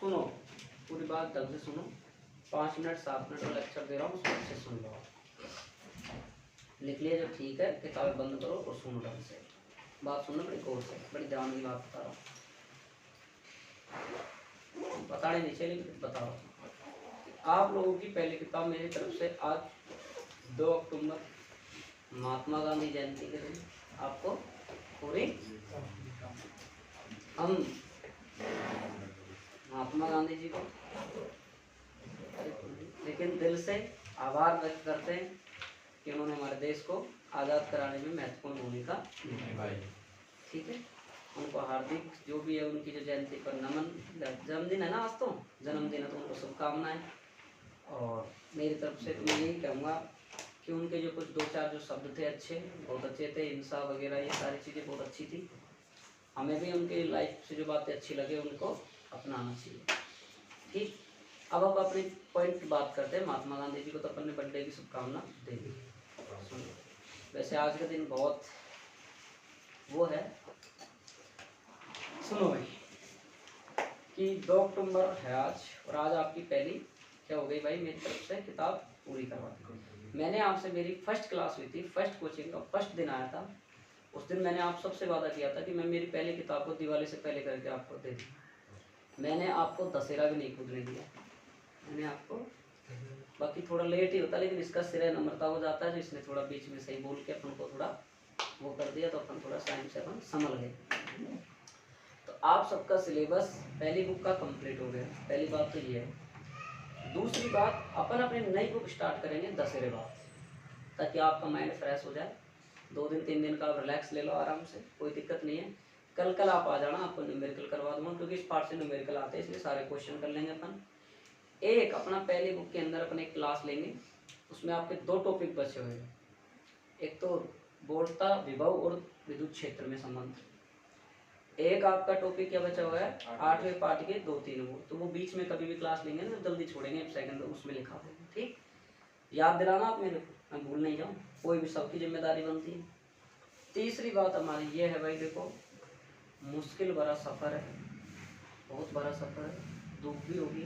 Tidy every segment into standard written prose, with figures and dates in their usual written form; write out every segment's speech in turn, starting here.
सुनो, पूरी बात ढंग से सुनो। 5 मिनट 7 मिनट का लेक्चर दे रहा हूँ, उसको अच्छे सुन लो। लिख लिया जो ठीक है, किताबें बंद करो और सुनो ढंग से। बात सुनना बड़ी गौर से, बड़ी ध्यान की बात बता रहा हूँ। बताने नहीं चाहिए लेकिन बताओ। आप लोगों की पहली किताब मेरी तरफ से आज 2 अक्टूबर महात्मा गांधी जयंती के दिन आपको पूरी हम महात्मा गांधी जी को लेकिन दिल से आभार व्यक्त करते हैं कि उन्होंने हमारे देश को आज़ाद कराने में महत्वपूर्ण भूमिका निभाई। ठीक है, उनको हार्दिक जो भी है उनकी जो जयंती पर नमन, जन्मदिन है ना आज, तो जन्मदिन है तो उनको शुभकामनाएं। और मेरी तरफ से तो मैं यही कहूँगा कि उनके जो कुछ 2-4 जो शब्द थे अच्छे, बहुत अच्छे थे, हिंसा वगैरह ये सारी चीज़ें बहुत अच्छी थी। हमें भी उनकी लाइफ से जो बातें अच्छी लगे उनको अपनाना चाहिए। ठीक, अब आप अपने पॉइंट की बात करते हैं। महात्मा गांधी जी को तो अपन ने बर्थडे की शुभकामना दे दी। वैसे आज का दिन बहुत वो है, सुनो भाई, कि 2 अक्टूबर है आज, और आज आपकी पहली क्या हो गई भाई, मेरी तरफ से किताब पूरी करवा दी। मैंने आपसे, मेरी फर्स्ट क्लास हुई थी, फर्स्ट कोचिंग का फर्स्ट दिन आया था, उस दिन मैंने आप सबसे वादा किया था कि मैं मेरी पहली किताब को दिवाली से पहले करके आपको दे दूँ। मैंने आपको दशहरा भी नहीं खुदने दिया, मैंने आपको, बाकी थोड़ा लेट ही होता लेकिन इसका सिरा नम्रता हो जाता है, तो इसने थोड़ा बीच में सही बोल के अपन को थोड़ा वो कर दिया, तो अपन थोड़ा टाइम से अपन संभल गए। तो आप सबका सिलेबस पहली बुक का कंप्लीट हो गया, पहली बात तो ये है। दूसरी बात, अपन अपनी नई बुक स्टार्ट करेंगे दशहरे बाद, ताकि आपका माइंड फ्रेश हो जाए। 2 दिन 3 दिन का आप रिलैक्स ले लो आराम से, कोई दिक्कत नहीं है। कल आप आ जाना, आपको न्यूमेरिकल करवा दूंगा, क्योंकि इस पार्ट से न्यूमेरिकल आते हैं, इसलिए सारे क्वेश्चन कर लेंगे अपन। एक अपना पहली बुक के अंदर अपन एक क्लास लेंगे, उसमें आपके 2 टॉपिक बचे हुए हैं। एक तो बोलता विभव और विद्युत क्षेत्र में संबंध, एक आपका टॉपिक क्या बचा हुआ है 8वें पार्ट के 2-3 वो, तो वो बीच में कभी भी क्लास लेंगे ना, जल्दी छोड़ेंगे, सेकंड उसमें लिखा देंगे। ठीक, याद दिलाना आप मेरे को, मैं भूल नहीं जाऊँ, कोई भी सबकी जिम्मेदारी बनती है। तीसरी बात हमारी ये है भाई, देखो मुश्किल भरा सफ़र है, बहुत बड़ा सफ़र है, धूप भी होगी,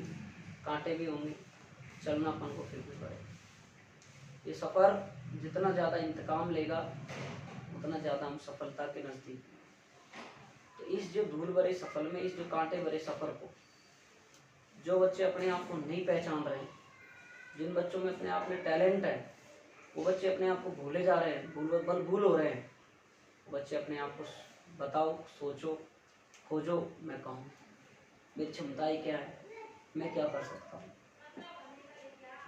कांटे भी होंगे, चलना अपन को फिर भी पड़ेगा। ये सफ़र जितना ज़्यादा इंतकाम लेगा उतना ज़्यादा हम सफलता के नज़दीक। तो इस जो धूल भरे सफ़र में, इस जो कांटे भरे सफ़र को, जो बच्चे अपने आप को नहीं पहचान रहे, जिन बच्चों में अपने आप में टैलेंट है, वो बच्चे अपने आप को भूले जा रहे हैं, भूल हो रहे हैं, वो बच्चे अपने आप को बताओ, सोचो, खोजो, मैं कहूँ मेरी क्षमताएं क्या है, मैं क्या कर सकता हूँ।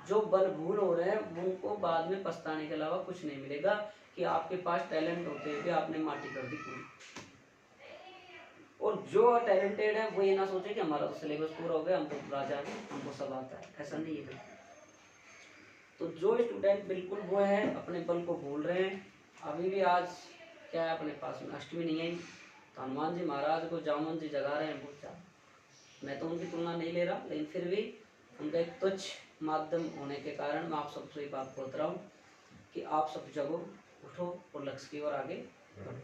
जो बल भूल हो रहे हैं उनको बाद में पछताने के अलावा कुछ नहीं मिलेगा, कि आपके पास टैलेंट होते हुए आपने माटी कर दी पूरी। और जो टैलेंटेड है वो ये ना सोचे कि हमारा तो सिलेबस पूरा हो गया, हम तो राजा हैं, हमको सब आता है, ऐसा नहीं है। तो जो स्टूडेंट बिल्कुल वो है अपने बल को भूल रहे हैं, अभी भी आज क्या है अपने पास में अष्टमी नहीं है, तो हनुमान जी महाराज को जामुन जी जगा रहे हैं बहुत ज़्यादा। मैं तो उनकी तुलना नहीं ले रहा, लेकिन फिर भी उनका एक तुच्छ माध्यम होने के कारण मैं आप सबसे ये बात बोल रहा हूँ कि आप सब जगो, उठो और लक्ष्य की ओर आगे बढ़ो।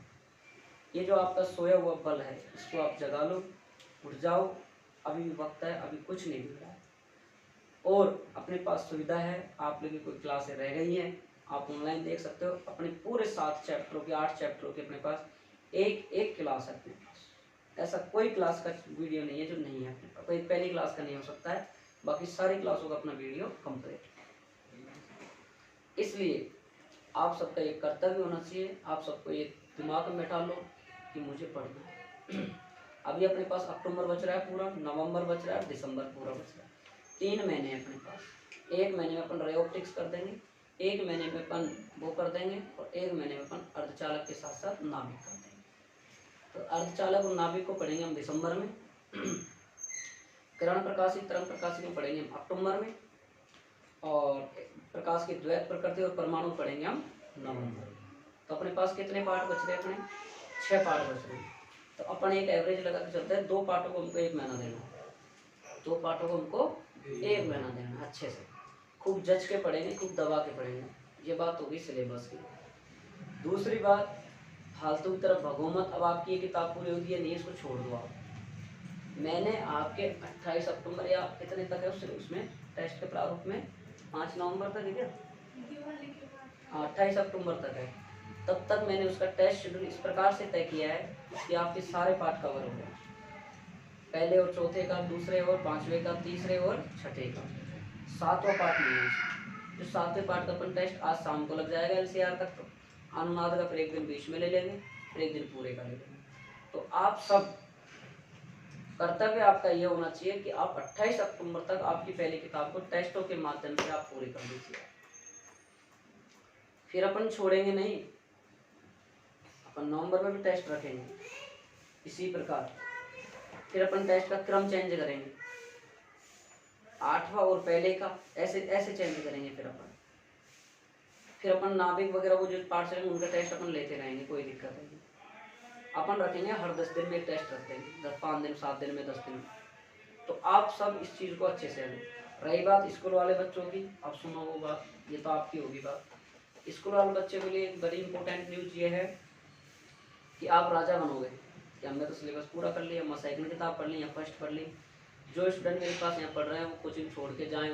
ये जो आपका सोया हुआ बल है इसको आप जगा लो, उठ जाओ, अभी भी वक्त है, अभी कुछ नहीं बिगड़ा है। और अपने पास सुविधा है, आप लोगों की कोई क्लासें रह गई हैं, आप ऑनलाइन देख सकते हो। अपने पूरे 7 चैप्टरों की 8 चैप्टरों की अपने पास एक क्लास है अपने पास, ऐसा कोई क्लास का वीडियो नहीं है जो नहीं है अपने पास। कोई पहली क्लास का नहीं हो सकता है, बाकी सारी क्लासों का अपना वीडियो कंप्लीट। इसलिए आप सबका एक कर्तव्य होना चाहिए, आप सबको ये दिमाग में बैठा लो कि मुझे पढ़ना है। अभी अपने पास अक्टूबर बच रहा है पूरा, नवंबर बच रहा है, दिसंबर पूरा बच रहा है, 3 महीने हैं अपने पास। 1 महीने में अपन रे ऑप्टिक्स कर देंगे, 1 महीने में अपन वो कर देंगे, और 1 महीने में अपन अर्धचालक के साथ साथ नाभिक कर देंगे। तो अर्धचालक और नाभिक को पढ़ेंगे हम दिसंबर में, किरण प्रकाशी तरंग प्रकाशी को पढ़ेंगे हम अक्टूबर में, और प्रकाश की द्वैत प्रकृति और परमाणु पढ़ेंगे हम नवंबर। तो अपने पास कितने पार्ट बच रहे हैं अपने 6 पार्ट बच रहे हैं। तो अपन एक एवरेज लगा के चलते हैं, 2 पार्टों को हमको 1 महीना देना है, 2 पार्टों को हमको 1 महीना देना है। अच्छे से खूब जच के पढ़ेंगे, खूब दबा के पढ़ेंगे। ये बात होगी सिलेबस की। दूसरी बात, फालतू की तरफ भगो मत। अब आपकी ये किताब पूरी होगी या नहीं इसको छोड़ दो आप, मैंने आपके 28 अक्टूबर या कितने तक है उसमें टेस्ट के प्रारूप में 5 नवंबर तक है क्या? हाँ, 28 अक्टूबर तक है। तब तक मैंने उसका टेस्ट शेड्यूल इस प्रकार से तय किया है कि आपके सारे पाठ कवर हो गए, पहले और चौथे का, दूसरे और पांचवे का, तीसरे और छठे का। 7वां पाठ नहीं है। जो 7वें पाठ का अपन टेस्ट आज शाम को लग जाएगा एलसीआर तक, तो अनुनाद का फिर एक दिन बीच में ले लेंगे, फिर एक दिन पूरे का ले लेंगे। तो आप सब कर्तव्य आपका यह होना चाहिए कि आप 28 अक्टूबर तक आपकी पहली किताब को टेस्टों के माध्यम से आप पूरी कर दीजिए। फिर अपन छोड़ेंगे नहीं, अपन नवंबर में भी टेस्ट रखेंगे इसी प्रकार। फिर अपन टेस्ट का क्रम चेंज करेंगे, 8वां और पहले का ऐसे ऐसे चेंज करेंगे। फिर अपन नाभिक वगैरह वो जो पार्ट चलेंगे उनका टेस्ट अपन लेते रहेंगे, कोई दिक्कत नहीं। अपन रखेंगे हर 10 दिन में एक टेस्ट रखते हैं, 5 दिन 7 दिन में 10 दिन में। तो आप सब इस चीज़ को अच्छे से लें। रही बात स्कूल वाले बच्चों की, आप सुनो वो बात, ये तो आपकी होगी बात। स्कूल वाले बच्चे के लिए एक बड़ी इंपॉर्टेंट न्यूज़ ये है कि आप राजा बनोगे कि हमने तो सिलेबस पूरा कर लिया, मैं सेकंड किताब पढ़ ली या फर्स्ट पढ़ ली। जो स्टूडेंट मेरे पास यहाँ पढ़ रहे हैं वो कोचिंग छोड़ के जाएँ,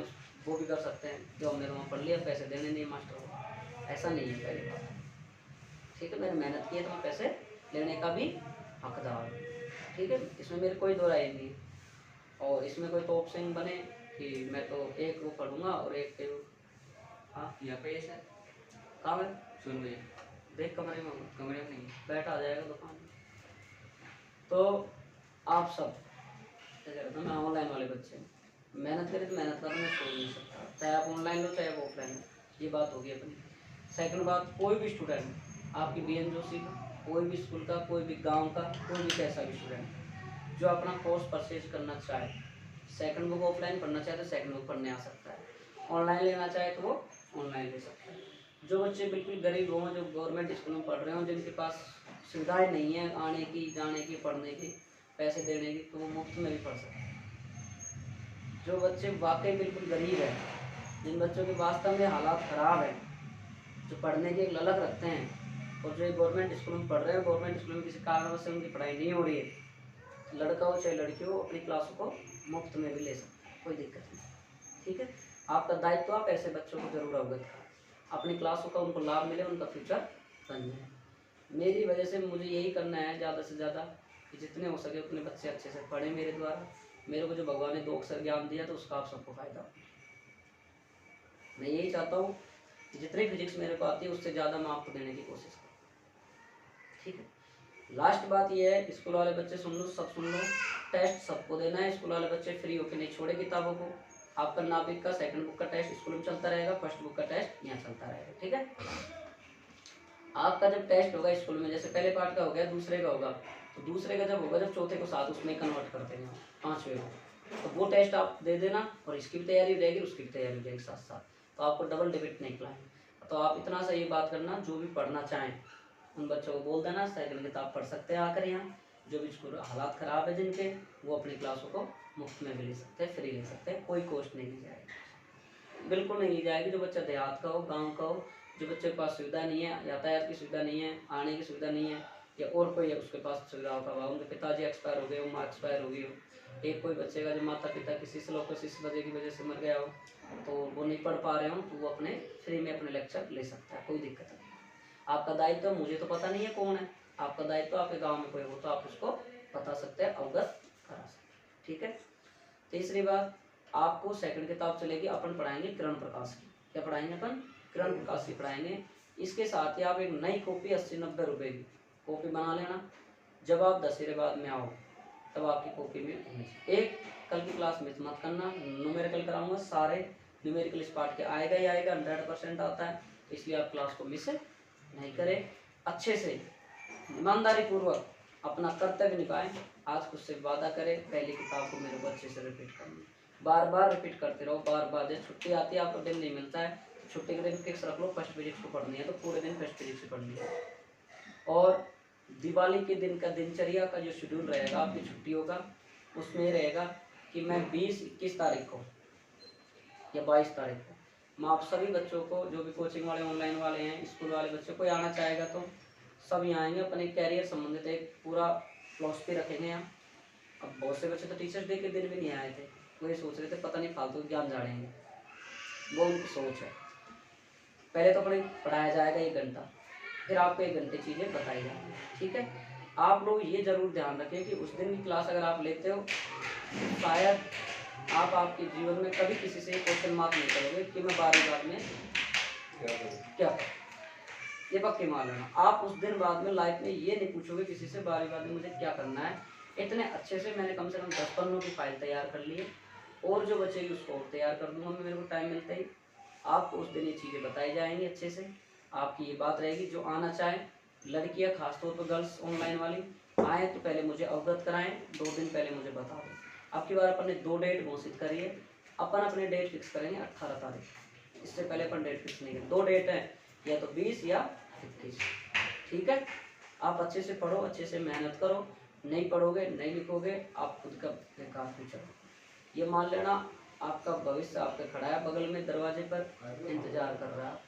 वो भी कर सकते हैं, जो हमने वहाँ पढ़ लिया, पैसे देने नहीं मास्टर को, ऐसा नहीं है पहली बात। ठीक है, मैंने मेहनत की है तो मैं पैसे लेने का भी हकदार हूँ। ठीक है, इसमें मेरी कोई दो राय नहीं। और इसमें कोई तो ऑप्शन बने कि मैं तो एक वो पढ़ूंगा और एक हाँ यहाँ पे सर कहाँ है सुन भैया, देख कमरे में होगा, कमरे में नहीं बैठा आ जाएगा दुकान में। तो आप सब मैं ऑनलाइन वाले बच्चे मेहनत करें तो मेहनत करना मैं छोड़ नहीं सकता, चाहे आप ऑनलाइन लो चाहे आप ऑफलाइन लो, ये बात होगी अपनी। सेकंड बात, कोई भी स्टूडेंट आपकी BN जोशी का, कोई भी स्कूल का, कोई भी गांव का, कोई भी कैसा भी स्टूडेंट जो अपना कोर्स परचेज करना चाहे, सेकंड बुक ऑफलाइन पढ़ना चाहे तो सेकंड बुक पढ़ने आ सकता है, ऑनलाइन लेना चाहे तो वो ऑनलाइन ले सकता है। जो बच्चे बिल्कुल गरीब हों, जो गवर्नमेंट स्कूल में पढ़ रहे हों, जिनके पास सुविधाएं नहीं है आने की, जाने की, पढ़ने की, पैसे देने की, तो वो मुफ्त में भी पढ़ सकते हैं। जो बच्चे वाकई बिल्कुल गरीब हैं, जिन बच्चों के वास्तव में हालात ख़राब हैं, जो पढ़ने की एक ललक रखते हैं और जो गवर्नमेंट स्कूल में पढ़ रहे हैं, गवर्नमेंट स्कूल में किसी कारणवश से उनकी पढ़ाई नहीं हो रही है, लड़का हो चाहे लड़की हो, अपनी क्लासों को मुफ्त में भी ले सकते हैं, कोई दिक्कत नहीं। ठीक है, आपका दायित्व तो आप ऐसे बच्चों को जरूर अवगत करें, अपनी क्लासों का उनको लाभ मिले, उनका फ्यूचर बन जाए। मेरी वजह से मुझे यही करना है ज़्यादा से ज़्यादा कि जितने हो सके उतने बच्चे अच्छे से पढ़ें मेरे द्वारा। मेरे को जो भगवान ने 2 अक्षर ज्ञान दिया तो उसका आप सबको फायदा हो। मैं यही चाहता हूँ कि जितनी फिजिक्स मेरे को आती है उससे ज़्यादा मैं आपको देने की कोशिश करूँ। ठीक है, लास्ट बात ये है, स्कूल वाले बच्चे सुन लो, सब सुन लो, टेस्ट सबको देना है। स्कूल वाले बच्चे फ्री होकर नहीं छोड़े किताबों को। आपका नाभिक का सेकंड बुक का टेस्ट स्कूल में चलता रहेगा, फर्स्ट बुक का टेस्ट यहाँ चलता रहेगा। ठीक है, आपका जब टेस्ट होगा स्कूल में, जैसे पहले पार्ट का हो गया, दूसरे का होगा, तो दूसरे का जब होगा, जब चौथे को साथ उसमें कन्वर्ट करते हैं 5वें को, तो वो टेस्ट आप दे देना और इसकी भी तैयारी हो जाएगी, उसकी भी तैयारी हो जाएगी साथ साथ, तो आपको डबल डेबिट निकला है। तो आप इतना सा ये बात करना, जो भी पढ़ना चाहें उन बच्चों को बोल देना सेकंड किताब पढ़ सकते हैं आकर यहाँ। जो भी स्कूल हालात ख़राब है जिनके, वो अपनी क्लासों को मुफ्त में भी ले सकते हैं, फ्री ले सकते हैं, कोई कॉस्ट नहीं ली जाएगी, बिल्कुल नहीं ली जाएगी। जो बच्चा देहात का हो, गाँव का हो, जो बच्चे के पास सुविधा नहीं है, यातायात की सुविधा नहीं है, आने की सुविधा नहीं है, या और कोई उसके पास सुविधाओं का अभाव, उनके पिताजी एक्सपायर हो गए हो, माँ एक्सपायर हो गई हो, एक कोई बच्चे का जो माता पिता किसी स्लोकोसिस वजह की वजह से मर गया हो, तो वो नहीं पढ़ पा रहे हो, तो वो अपने फ्री में अपने लेक्चर ले सकता है, कोई दिक्कत नहीं। आपका दायित्व तो मुझे तो पता नहीं है कौन है, आपका दायित्व तो आपके गाँव में कोई हो तो आप उसको बता सकते हैं, अवगत करा सकते हैं। ठीक है, तीसरी बात, आपको सेकंड किताब चलेगी, अपन पढ़ाएंगे किरण प्रकाश की। क्या पढ़ाएंगे अपन? किरण प्रकाश की पढ़ाएंगे। इसके साथ ही आप एक नई कॉपी 80-90 रुपए की कॉपी बना लेना। जब आप दशहरे बाद में आओ तब आपकी कॉपी में होनी चाहिए। एक कल की क्लास मिस मत करना, न्यूमेरिकल कराऊंगा, सारे न्यूमेरिकल इस पार्ट के आएगा ही आएगा, 100% आता है, इसलिए आप क्लास को मिस नहीं करें, अच्छे से ईमानदारी पूर्वक अपना कर्तव्य निभाएं। आज खुद से वादा करें, पहली किताब को मेरे को अच्छे से रिपीट करनी, बार बार रिपीट करते रहो, बार बार। जब छुट्टी आती है, आपको दिन नहीं मिलता है, छुट्टी के दिन फिक्स रख लो, फर्स्ट फिजिक्स को पढ़नी है तो पूरे दिन फर्स्ट फिजिक्स पढ़नी है। और दिवाली के दिन का दिनचर्या का जो शेड्यूल रहेगा आपकी छुट्टियों का, उसमें रहेगा कि मैं 20-21 तारीख को या 22 तारीख को मैं आप सभी बच्चों को, जो भी कोचिंग वाले, ऑनलाइन वाले हैं, स्कूल वाले बच्चों को आना चाहेगा तो सब यहाँ आएंगे। अपने कैरियर संबंधित एक पूरा फिलॉसफी रखेंगे यहाँ, अब बहुत से बच्चे तो टीचर्स डे के दिन भी नहीं आए थे, वो ये सोच रहे थे पता नहीं फालतू ज्ञान झाड़ेंगे, वो उनकी सोच है। पहले तो अपने पढ़ाया जाएगा 1 घंटा, फिर आपको 1 घंटे चीज़ें बताई जाएंगी, ठीक है। आप लोग ये जरूर ध्यान रखें कि उस दिन की क्लास अगर आप लेते हो तो शायद आप आपके जीवन में कभी किसी से क्वेश्चन मार्क नहीं करोगे कि मैं 12वीं बाद में क्या करूं। ये पक्की मान लेना, आप उस दिन बाद में लाइफ में ये नहीं पूछोगे किसी से 12वीं बाद में मुझे क्या करना है। इतने अच्छे से मैंने कम से कम 10 पन्नों की फाइल तैयार कर ली है, और जो बचेगी उसको और तैयार कर दूंगा मैं, मेरे को टाइम मिलता ही। आपको उस दिन ये चीज़ें बताई जाएंगी अच्छे से। आपकी ये बात रहेगी, जो आना चाहे लड़कियां खासतौर पर गर्ल्स ऑनलाइन वाली आए तो पहले मुझे अवगत कराएं, 2 दिन पहले मुझे बता दें। अब की बार अपन ने 2 डेट घोषित करी है, अपन अपने डेट फिक्स करेंगे 18 तारीख, इससे पहले अपन डेट फिक्स नहीं करें। 2 डेट हैं, या तो 20 या 21, ठीक है। आप अच्छे से पढ़ो, अच्छे से मेहनत करो, नहीं पढ़ोगे नहीं लिखोगे आप खुद का बेकार फ्यूचर। ये मान लेना आपका भविष्य आपका खड़ा है बगल में दरवाजे पर, इंतजार कर रहा है।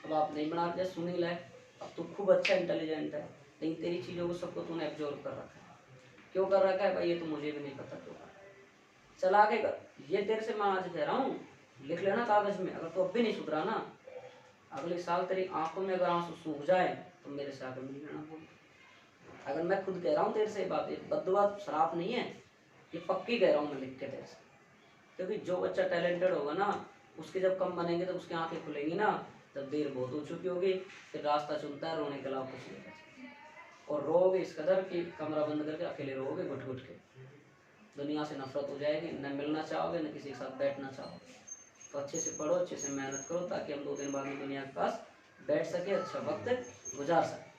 अब आप नहीं बना दिया सुनील है, अब तू खूब अच्छा इंटेलिजेंट है, लेकिन तेरी चीज़ों को सबको तूने एब्जॉर्व कर रखा है। क्यों कर रखा है भाई, ये तो मुझे भी नहीं पता क्यों कर। चला के कर, ये तेरे से मैं आज कह रहा हूँ, लिख लेना कागज में। अगर तू अब भी नहीं सुधरा ना, अगले साल तेरी आंखों में अगर आंसू सूख जाए तो मेरे से आकर मिल लेना बोल। अगर मैं खुद कह रहा हूँ तेरे से बात, ये बद्दुआ शराप नहीं है, ये पक्की कह रहा हूँ मैं लिख के तेरे से। क्योंकि जो बच्चा टैलेंटेड होगा ना, उसके जब कम बनेंगे तो उसकी आंखें खुलेंगी ना, जब देर बहुत हो चुकी होगी, फिर रास्ता चुनता है रोने के अलावा कुछ नहीं बचा। और रोओगे इस कदर कि कमरा बंद करके अकेले रोओगे घुट घुट के, दुनिया से नफरत हो जाएगी, न मिलना चाहोगे न किसी के साथ बैठना चाहोगे। तो अच्छे से पढ़ो, अच्छे से मेहनत करो, ताकि हम 2 दिन बाद में दुनिया के पास बैठ सके, अच्छा वक्त गुजार सके।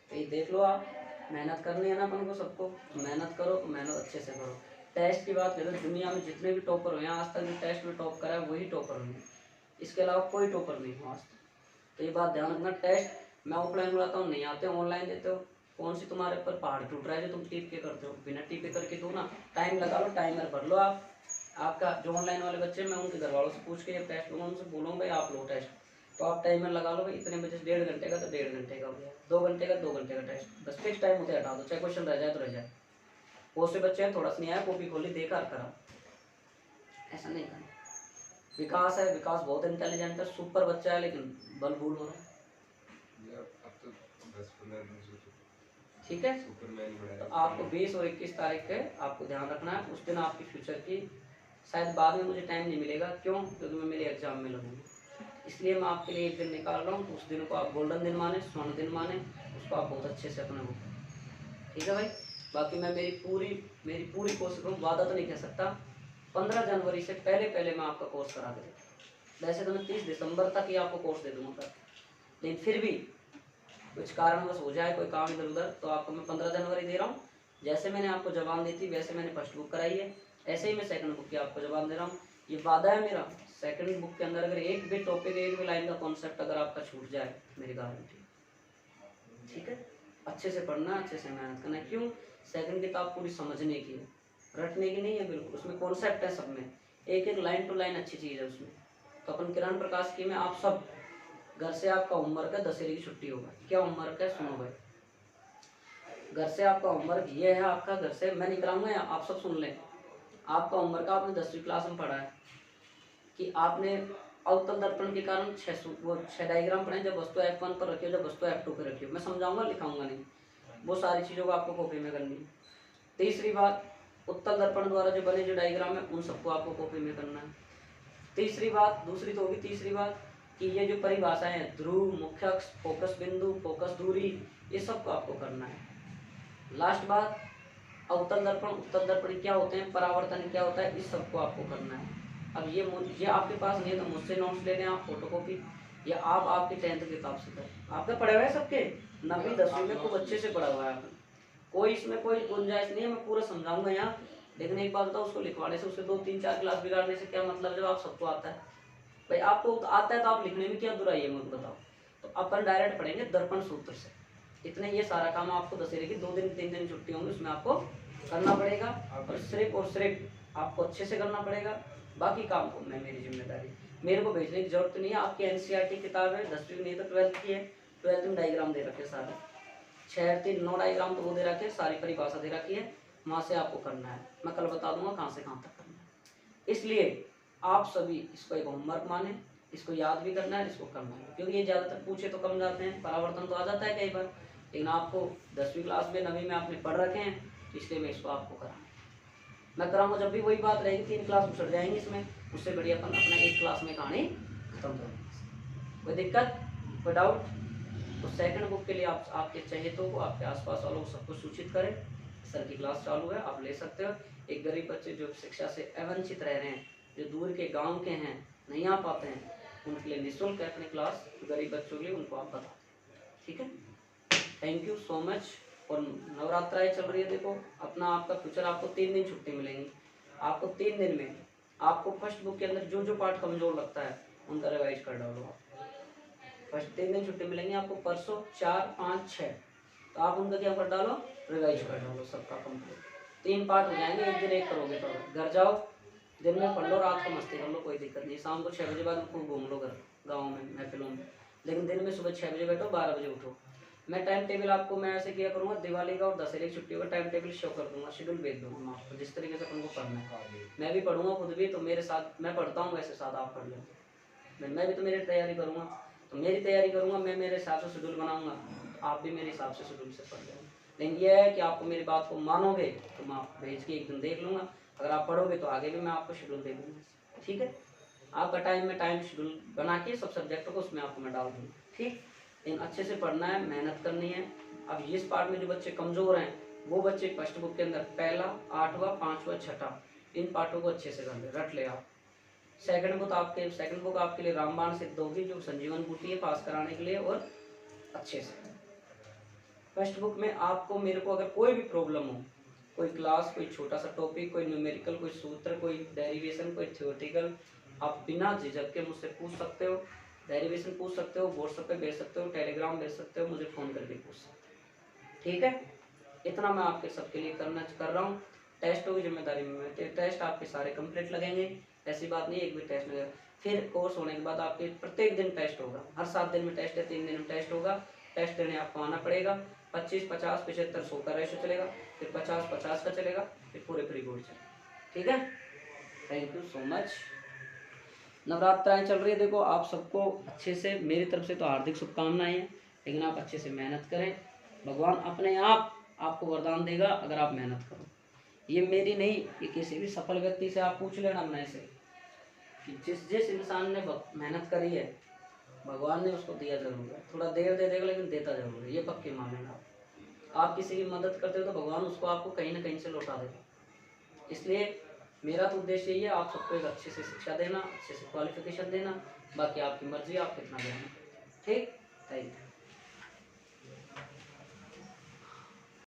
तो ये देख लो, आप मेहनत करनी है ना अपन को सबको, मेहनत करो, मेहनत अच्छे से करो। टेस्ट की बात करें, दुनिया में जितने भी टॉपर हुए हैं आज तक, जो टेस्ट में टॉप करा है वही टॉपर हुए, इसके अलावा कोई टॉपर नहीं हुआ आज तक। तो ये बात ध्यान रखना, टेस्ट मैं ऑफलाइन बुलाता हूँ नहीं आते, ऑनलाइन देते हो। कौन सी तुम्हारे ऊपर पहाड़ टूट रहा है जो तुम टीप के करते हो, बिना टीपे करके दो ना, टाइम लगा लो, टाइमर भर लो आप। आपका जो ऑनलाइन वाले बच्चे, मैं उनके घर वालों से पूछ के ये टेस्ट लूँगा, उनसे बोलूँगा भाई आप लो टेस्ट, तो आप टाइमर लगा लो भाई इतने बजे से 1.5 घंटे का तो 1.5 घंटे का हो गया, 2 घंटे का 2 घंटे का टेस्ट, बस फिक्स टाइम होते हटा दो, चाहे क्वेश्चन रह जाए तो रह जाए। बहुत से बच्चे हैं थोड़ा सा नहीं आया, कॉपी खोली देखा करा, ऐसा नहीं करना। विकास है, विकास बहुत इंटेलिजेंट है, सुपर बच्चा है, लेकिन बल बूढ़ हो रहा है, ठीक है। तो आपको 20 और 21 तारीख के आपको ध्यान रखना है, उस दिन आपकी फ्यूचर की शायद बाद में मुझे टाइम नहीं मिलेगा, क्यों, क्योंकि मैं मेरे एग्जाम में लगूंगा, इसलिए मैं आपके लिए 1 दिन निकाल रहा हूँ। तो उस दिन को आप गोल्डन दिन माने, स्वर्ण दिन माने, उसको आप बहुत अच्छे से अपने को, ठीक है भाई। बाकी मैं मेरी पूरी कोशिश करूँ, वादा तो नहीं कह सकता, 15 जनवरी से पहले पहले मैं आपका कोर्स करा के देता। वैसे तो मैं 30 दिसंबर तक ही आपको कोर्स दे दूँगा कर, लेकिन फिर भी कुछ कारणवश हो जाए कोई काम इधर उधर, तो आपको मैं 15 जनवरी दे रहा हूँ। जैसे मैंने आपको जवाब दी थी वैसे मैंने फर्स्ट बुक कराई है, ऐसे ही मैं सेकंड बुक की आपको जवाब दे रहा हूँ। ये वादा है मेरा, सेकंड बुक के अंदर अगर एक भी टॉपिक, एक भी लाइन का कॉन्सेप्ट अगर आपका छूट जाए, मेरी गारंटी, ठीक है। अच्छे से पढ़ना, अच्छे से मेहनत करना है। क्यों, सेकंड किताब पूरी समझने की है, रटने की नहीं है बिल्कुल, उसमें कॉन्सेप्ट है सब में, एक एक लाइन टू लाइन अच्छी चीज़ है उसमें। तो अपन किरण प्रकाश की में आप सब घर से आपका होमवर्क है, दशहरे की छुट्टी होगा, क्या होमवर्क है सुनो भाई, घर से आपका होमवर्क ये है, आपका घर से मैं नहीं कराऊंगा, आप सब सुन लें। आपका होमवर्क आपने 10वीं क्लास में पढ़ा है कि आपने अवतल दर्पण के कारण 6 डायग्राम पढ़े, जब वस्तु F1 पर रखी हो, जब वस्तु F2 पर रखी हो, मैं समझाऊंगा लिखाऊंगा नहीं, वो सारी चीज़ों को आपको कॉपी में करनी है। तीसरी बात, उत्तल दर्पण द्वारा जो बने जो डायग्राम है उन सबको आपको कॉपी में करना है। तीसरी बात, दूसरी तो होगी, तीसरी बात कि ये जो परिभाषाएं हैं, ध्रुव, मुख्य अक्ष, फोकस बिंदु, फोकस दूरी, ये सबको आपको करना है। लास्ट बात, अवतल दर्पण, उत्तल दर्पण क्या होते हैं, परावर्तन क्या होता है, इस सबको आपको करना है। अब ये आपके पास नहीं है तो मुझसे नोट्स ले लें आप, फोटोकॉपी, या आप आपके 10th की किताब से करें। आपने पढ़े हुए हैं सबके, 9वीं 10वीं में खूब अच्छे से पढ़ा हुआ है आपने, कोई इसमें कोई गुंजाइश नहीं है, मैं पूरा समझाऊंगा यहाँ। लेकिन एक बात बताओ, उसको लिखवाने से, उसके 2 3 4 क्लास बिगाड़ने से क्या मतलब, जब आप सबको आता है भाई, आपको आता है तो आप लिखने में क्या बुराई है मुझे बताओ। तो अपन डायरेक्ट पढ़ेंगे दर्पण सूत्र से, इतने ये सारा काम आपको दशहरे की 2 दिन 3 दिन छुट्टी होंगी, उसमें आपको करना पड़ेगा, और सिर्फ आपको अच्छे से करना पड़ेगा। बाकी काम को मैं, मेरी जिम्मेदारी, मेरे को भेजने की जरूरत नहीं है। आपकी एनसीईआरटी किताब है, 10वीं की नहीं तो 12th की है, 12th में डायग्राम दे रखे सारे, 6 3 9 डायग्राम तो वो दे रखे, सारी परिभाषा दे रखी है, वहाँ से आपको करना है। मैं कल बता दूंगा कहाँ से कहाँ तक करना है। इसलिए आप सभी इसको एक होमवर्क माने, इसको याद भी करना है, इसको करना है, क्योंकि ये ज़्यादातर पूछे तो कम जाते हैं, परावर्तन तो आ जाता है कई बार, लेकिन आपको 10वीं क्लास में 9वीं में आपने पढ़ रखे हैं, इसलिए मैं इसको आपको कराऊँ। मैं कराऊंगा जब भी वही बात रहेगी, 3 क्लास उछड़ जाएंगी इसमें, उससे बढ़िया अपन अपना 1 क्लास में कहानी खत्म करेंगे। कोई दिक्कत, कोई डाउट? तो सेकंड बुक के लिए आप आपके चहेतों को, आपके आसपास वालों को सबको सूचित करें, सर की क्लास चालू है, आप ले सकते हो। एक गरीब बच्चे जो शिक्षा से अवंचित रह रहे हैं, जो दूर के गांव के हैं, नहीं आ पाते हैं, उनके लिए निःशुल्क है अपनी क्लास, गरीब बच्चों के लिए, उनको आप बता दें, ठीक है। Thank you so much. और नवरात्राएं चल रही है, देखो अपना आपका फ्यूचर, आपको 3 दिन छुट्टी मिलेंगी। आपको 3 दिन में आपको फर्स्ट बुक के अंदर जो जो पार्ट कमजोर लगता है उनका रिवाइज कर डालो आप। फर्स्ट 3 दिन छुट्टी मिलेंगी आपको, परसों 4, 5, 6, तो आप उनका क्या कर डालो, रिवाइज कर डालो सबका कंप्लीट। 3 पार्ट हो जाएंगे, एक दिन एक करोगे तो घर जाओ, दिन में पढ़ लो, रात को मस्ती कर लो, कोई दिक्कत नहीं। शाम को 6 बजे बाद खूब घूम लो घर गाँव में, महफिलों में, लेकिन दिन में सुबह 6 बजे बैठो, 12 बजे उठो। मैं टाइम टेबल आपको मैं ऐसे किया करूँगा, दिवाली का और दशहरे की छुट्टियों का टाइम टेबल शो कर दूंगा, शेड्यूल भेज दूंगा मैं आपको, जिस तरीके से अपन को पढ़ना है। मैं भी पढ़ूंगा खुद भी, तो मेरे साथ मैं पढ़ता हूँ वैसे साथ आप पढ़ लें। मैं भी तो मेरी तैयारी करूँगा, तो मेरी तैयारी करूँगा, मैं मेरे हिसाब से शेड्यूल बनाऊँगा, तो आप भी मेरे हिसाब से शेड्यूल से पढ़ लेंगे। लेकिन यह है कि आपको मेरी बात को मानोगे तो मैं भेज के एक दिन देख लूँगा, अगर आप पढ़ोगे तो आगे भी मैं आपको शेड्यूल दे दूँगा, ठीक है। आपका टाइम शेड्यूल बना के सब सब्जेक्टों को उसमें आपको मैं डाल दूँगा, ठीक। लेकिन अच्छे से पढ़ना है, मेहनत करनी है। अब इस पार्ट में जो बच्चे कमज़ोर हैं, वो बच्चे फर्स्ट बुक के अंदर पहला, 8वां, 5वां, 6ठा, इन पार्टों को अच्छे से कर ले, रट ले आप। सेकंड बुक आपके लिए रामबाण सिद्ध होगी, जो संजीवन बूटी है पास कराने के लिए, और अच्छे से। फर्स्ट बुक में आपको मेरे को अगर कोई भी प्रॉब्लम हो, कोई क्लास, कोई छोटा सा टॉपिक, कोई न्यूमेरिकल, कोई सूत्र, कोई डेरिवेशन, कोई थ्योरेटिकल, आप बिना झिझक के मुझसे पूछ सकते हो। डेरिवेशन पूछ सकते हो, व्हाट्सएप पे भेज सकते हो, टेलीग्राम भेज सकते हो, मुझे फ़ोन करके पूछ सकते हो, ठीक है। इतना मैं आपके सबके लिए कर रहा हूँ। टेस्टों की जिम्मेदारी में, टेस्ट आपके सारे कंप्लीट लगेंगे, ऐसी बात नहीं एक भी टेस्ट लगेगा। फिर कोर्स होने के बाद आपके प्रत्येक दिन टेस्ट होगा, हर 7 दिन में टेस्ट है, 3 दिन में टेस्ट होगा। टेस्ट देने आपको आना पड़ेगा। 25, 50, 75, 100 का रेशो चलेगा, फिर 50, 50 का चलेगा, फिर पूरे प्री बोर्ड चलेगा, ठीक है। Thank you so much. नवरात्राएं चल रही है, देखो आप सबको अच्छे से मेरी तरफ से तो हार्दिक शुभकामनाएं हैं, लेकिन आप अच्छे से मेहनत करें, भगवान अपने आप आपको वरदान देगा अगर आप मेहनत करो। ये मेरी नहीं, ये किसी भी सफल व्यक्ति से आप पूछ लेना अपने से, कि जिस इंसान ने मेहनत करी है, भगवान ने उसको दिया जरूर है, थोड़ा देर दे देगा लेकिन देता जरूर है, ये पक्के मान लेना। आप किसी की मदद करते हो तो भगवान उसको आपको कहीं ना कहीं से लौटा देगा। इसलिए मेरा तो उद्देश्य यही है, आप सबको एक अच्छे से शिक्षा देना, अच्छे से क्वालिफिकेशन देना, बाकी आपकी मर्जी, आप कितना देना, ठीक। Thank you.